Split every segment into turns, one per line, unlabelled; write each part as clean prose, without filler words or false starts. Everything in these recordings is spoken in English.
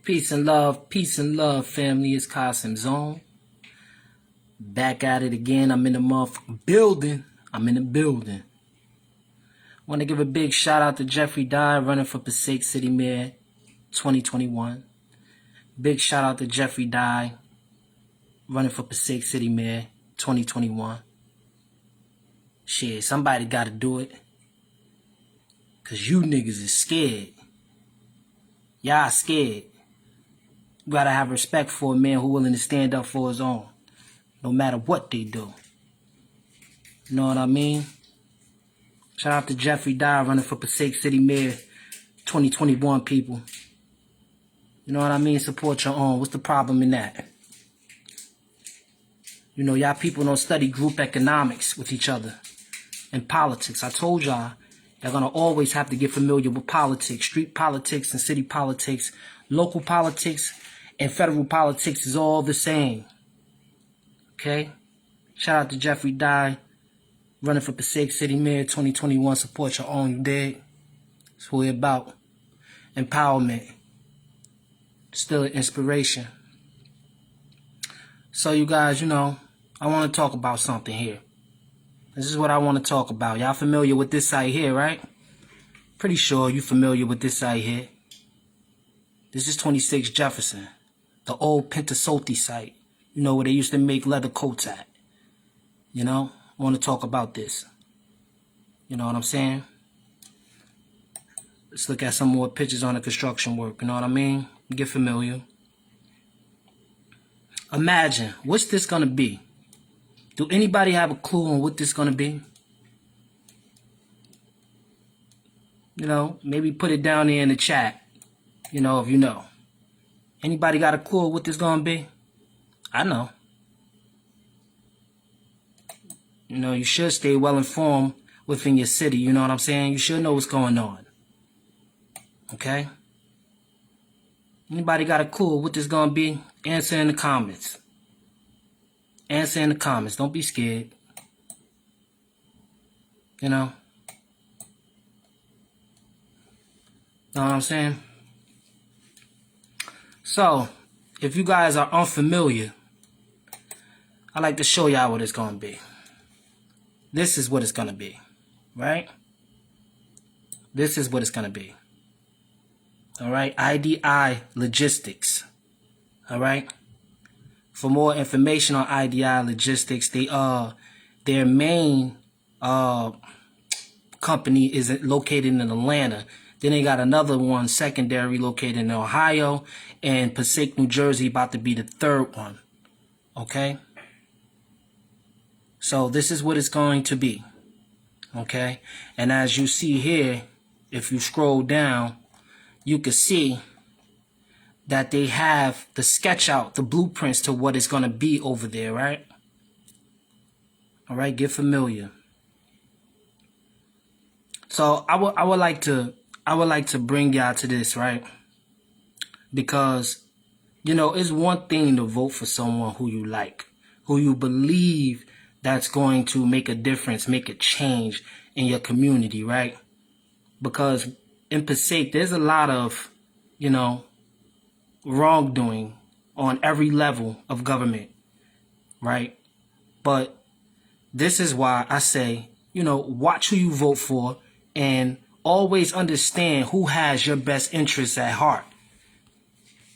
Peace and love, family. It's Kasim's Zone. Back at it again. I'm in the motherfucking building. Want to give a big shout out to Jeffrey Dye, running for Passaic City Mayor 2021. Big shout out to Jeffrey Dye, running for Passaic City Mayor 2021. Shit, somebody got to do it. Because you niggas is scared. Y'all scared. You gotta have respect for a man who willing to stand up for his own, no matter what they do. You know what I mean? Shout out to Jeffrey Dye, running for Passaic City Mayor 2021, people. You know what I mean? Support your own. What's the problem in that? You know, y'all people don't study group economics with each other and politics. I told y'all, you're gonna always have to get familiar with politics, street politics and city politics, local politics, and federal politics is all the same. Okay? Shout out to Jeffrey Dye, running for Passaic City Mayor 2021. Support your own, you dig? That's what we're about. Empowerment. Still an inspiration. So you guys, you know, I want to talk about something here. This is what I want to talk about. Y'all familiar with this site here, right? Pretty sure you familiar with this site here. This is 26 Jefferson. The old Pentasolti site, you know, where they used to make leather coats at. You know, I want to talk about this. You know what I'm saying? Let's look at some more pictures on the construction work. You know what I mean? Get familiar. Imagine, what's this going to be? Do anybody have a clue on what this is going to be? You know, maybe put it down there in the chat. You know, if you know. Anybody got a clue what this gonna be? I know. You know, you should stay well informed within your city. You know what I'm saying? You should know what's going on. Okay? Anybody got a clue what this gonna be? Answer in the comments. Answer in the comments. Don't be scared. You know? Know what I'm saying? So, if you guys are unfamiliar, I like to show y'all what it's going to be. This is what it's going to be, right? This is what it's going to be. All right? IDI Logistics. All right? For more information on IDI Logistics, their main company is located in Atlanta. Then they got another one, secondary, located in Ohio, and Passaic, New Jersey, about to be the third one. Okay? So this is what it's going to be. Okay? And as you see here, if you scroll down, you can see that they have the sketch out, the blueprints to what it's going to be over there, right? All right, get familiar. So I would like to bring y'all to this, right? Because, you know, it's one thing to vote for someone who you like, who you believe that's going to make a difference, make a change in your community, right? Because in Passaic, there's a lot of, you know, wrongdoing on every level of government, right? But this is why I say, you know, watch who you vote for and always understand who has your best interests at heart.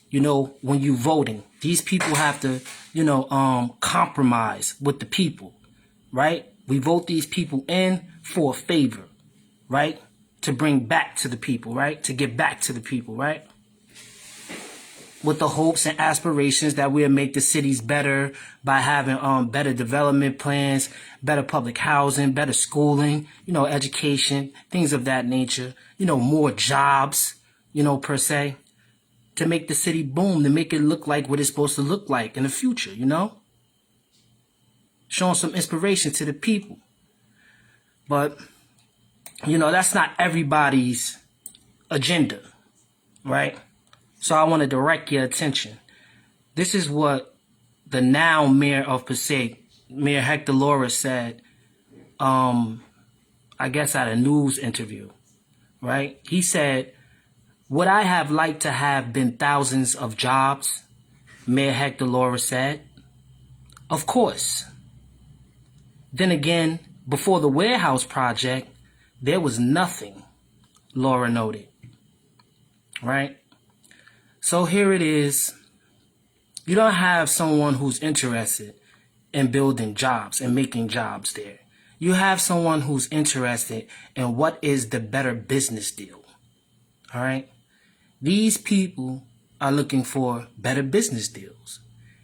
You know, when you voting, these people have to, you know, compromise with the people, right? We vote these people in for a favor, right? To bring back to the people, right? To give back to the people, right? With the hopes and aspirations that we'll make the cities better by having better development plans, better public housing, better schooling, you know, education, things of that nature, you know, more jobs, you know, per se, to make the city boom, to make it look like what it's supposed to look like in the future, you know? Showing some inspiration to the people. But, you know, that's not everybody's agenda, right? So I want to direct your attention. This is what the now mayor of Passaic, Mayor Hector Laura, said, I guess at a news interview, right? He said, Would I have liked to have been thousands of jobs? Mayor Hector Laura said. Of course. Then again, before the warehouse project, there was nothing, Laura noted. Right? So here it is. You don't have someone who's interested in building jobs and making jobs there. You have someone who's interested in what is the better business deal. All right? These people are looking for better business deals.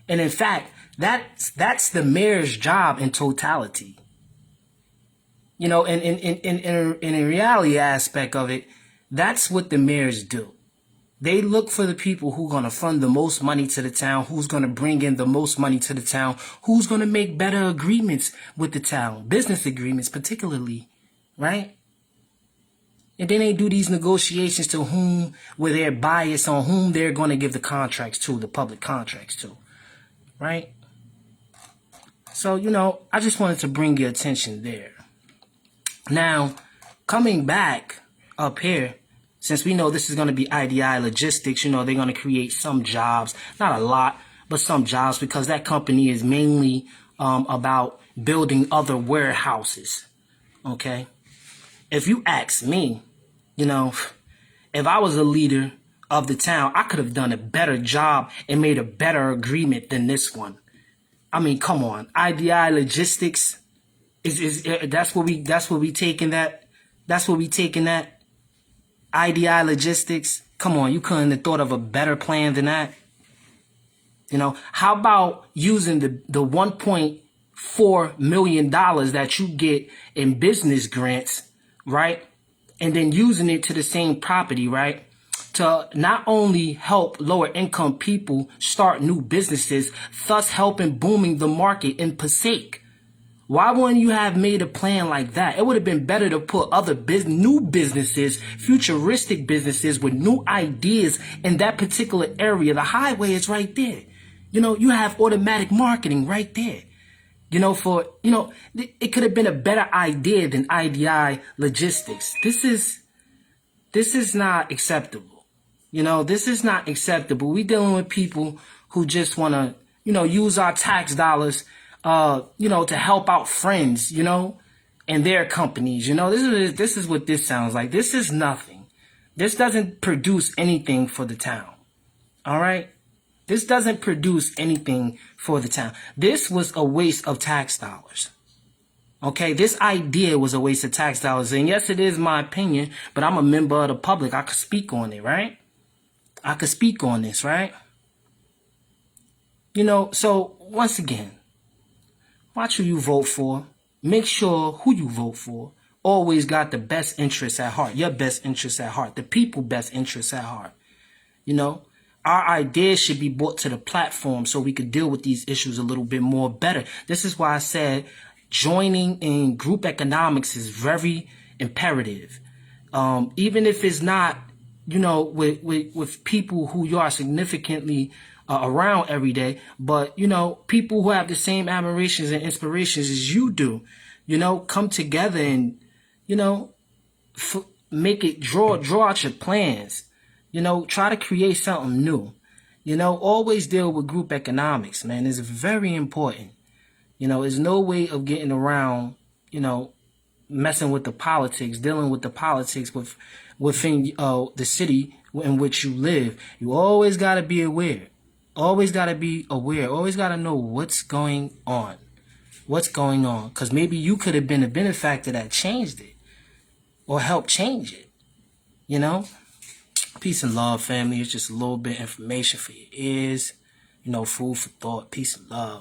And in fact, that's the mayor's job in totality. You know, and in a reality aspect of it, that's what the mayors do. They look for the people who are going to fund the most money to the town, who's going to bring in the most money to the town, who's going to make better agreements with the town, business agreements particularly, right? And then they do these negotiations to whom, with their bias on whom they're going to give the contracts to, the public contracts to, right? So, you know, I just wanted to bring your attention there. Now, coming back up here, since we know this is going to be IDI Logistics, you know, they're going to create some jobs, not a lot, but some jobs, because that company is mainly about building other warehouses, okay? If you ask me, you know, if I was a leader of the town, I could have done a better job and made a better agreement than this one. I mean, come on, IDI Logistics that's what we taking that. IDI Logistics. Come on, you couldn't have thought of a better plan than that. You know, how about using the $1.4 million that you get in business grants, right? And then using it to the same property, right? To not only help lower income people start new businesses, thus helping booming the market in Passaic. Why wouldn't you have made a plan like that? It would have been better to put other new businesses, futuristic businesses with new ideas in that particular area. The highway is right there. You know, you have automatic marketing right there. You know, it could have been a better idea than IDI Logistics. This is not acceptable. You know, this is not acceptable. We're dealing with people who just want to, you know, use our tax dollars you know, to help out friends, you know, and their companies. You know, this is what this sounds like. This is nothing. This doesn't produce anything for the town. All right? This doesn't produce anything for the town. This was a waste of tax dollars. Okay? This idea was a waste of tax dollars. And yes, it is my opinion, but I'm a member of the public. I could speak on it, right? I could speak on this, right? You know, so once again, watch who you vote for. Make sure who you vote for always got the best interests at heart. Your best interests at heart. The people's best interests at heart. You know, our ideas should be brought to the platform so we could deal with these issues a little bit more better. This is why I said joining in group economics is very imperative. Even if it's not, you know, with people who you are significantly around every day, but, you know, people who have the same admirations and inspirations as you do, you know, come together and, you know, make it, draw out your plans, you know, try to create something new, you know, always deal with group economics, man. It's very important. You know, there's no way of getting around, you know, messing with the politics, dealing with the politics within the city in which you live. You always got to be aware. Always got to be aware. Always got to know what's going on. What's going on. Because maybe you could have been a benefactor that changed it. Or helped change it. You know? Peace and love, family. It's just a little bit of information for your ears. You know, food for thought. Peace and love.